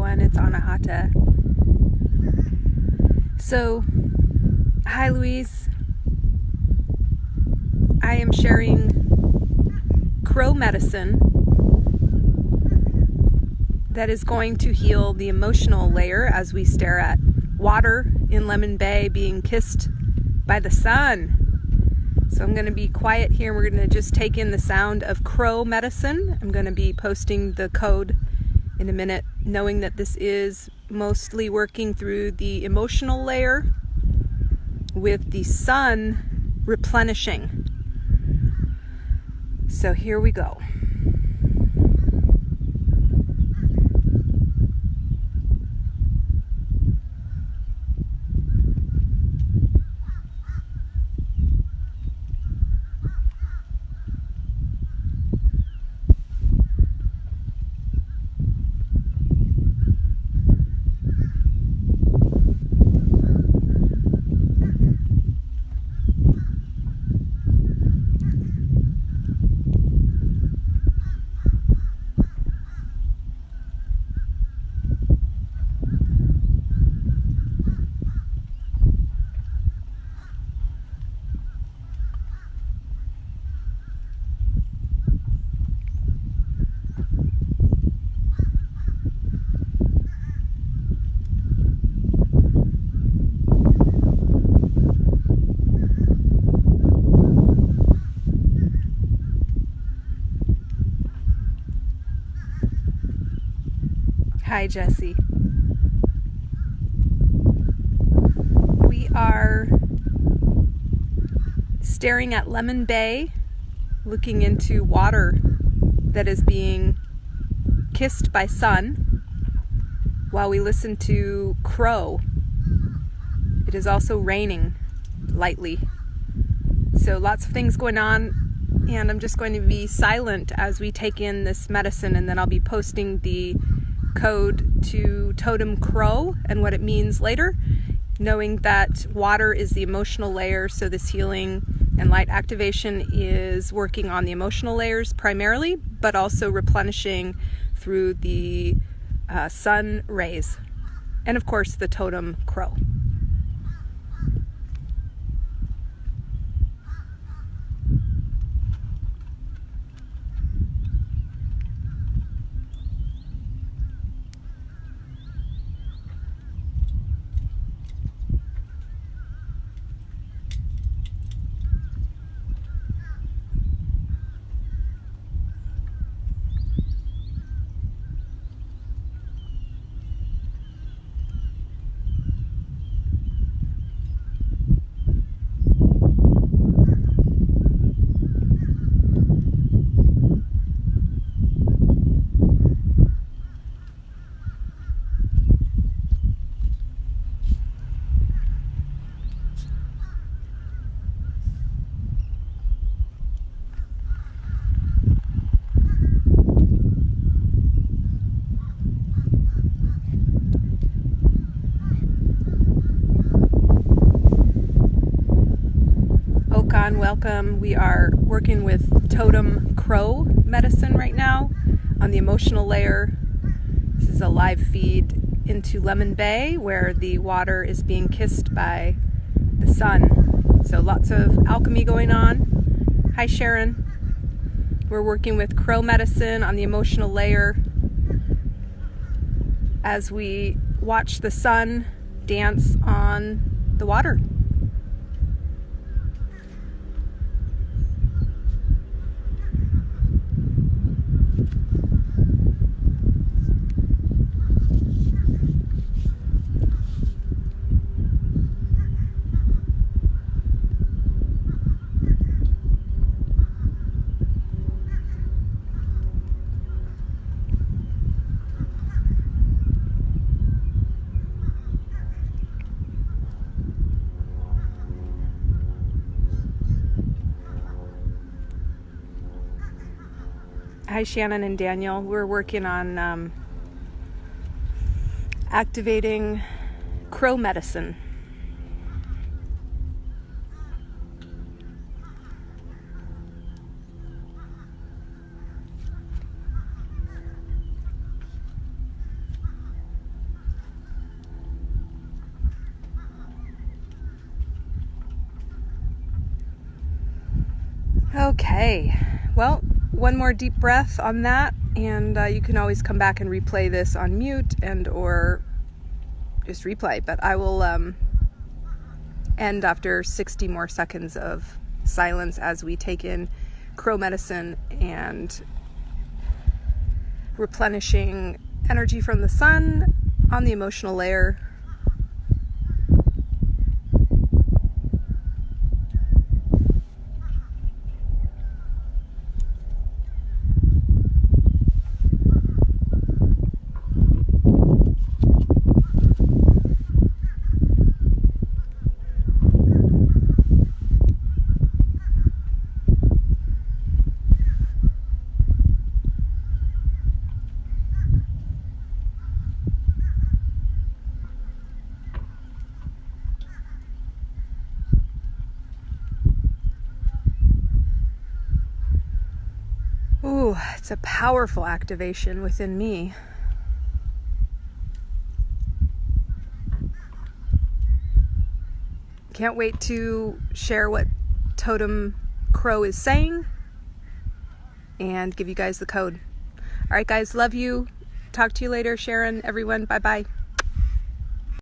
everyone, it's Anahata. So, hi Louise. I am sharing crow medicine that is going to heal the emotional layer as we stare at water in Lemon Bay being kissed by the sun. So I'm going to be quiet here. We're going to just take in the sound of crow medicine. I'm going to be posting the code in a minute, knowing that this is mostly working through the emotional layer with the sun replenishing. So here we go. Hi, Jesse. We are staring at Lemon Bay, looking into water that is being kissed by sun while we listen to crow. It is also raining lightly. So lots of things going on, and I'm just going to be silent as we take in this medicine, and then I'll be posting the code to Totem Crow and what it means later, knowing that water is the emotional layer, so this healing and light activation is working on the emotional layers primarily, but also replenishing through the sun rays, and of course the Totem Crow. Welcome. We are working with Totem Crow Medicine right now on the emotional layer. This is a live feed into Lemon Bay where the water is being kissed by the sun. So lots of alchemy going on. Hi Sharon. We're working with crow medicine on the emotional layer as we watch the sun dance on the water. Hi Shannon and Daniel. We're working on activating crow medicine. Okay, well, one more deep breath on that, and you can always come back and replay this on mute and or just replay, but I will end after 60 more seconds of silence as we take in crow medicine and replenishing energy from the sun on the emotional layer. Ooh, it's a powerful activation within me. Can't wait to share what Totem Crow is saying and give you guys the code. All right, guys, love you. Talk to you later, Sharon, everyone. Bye-bye.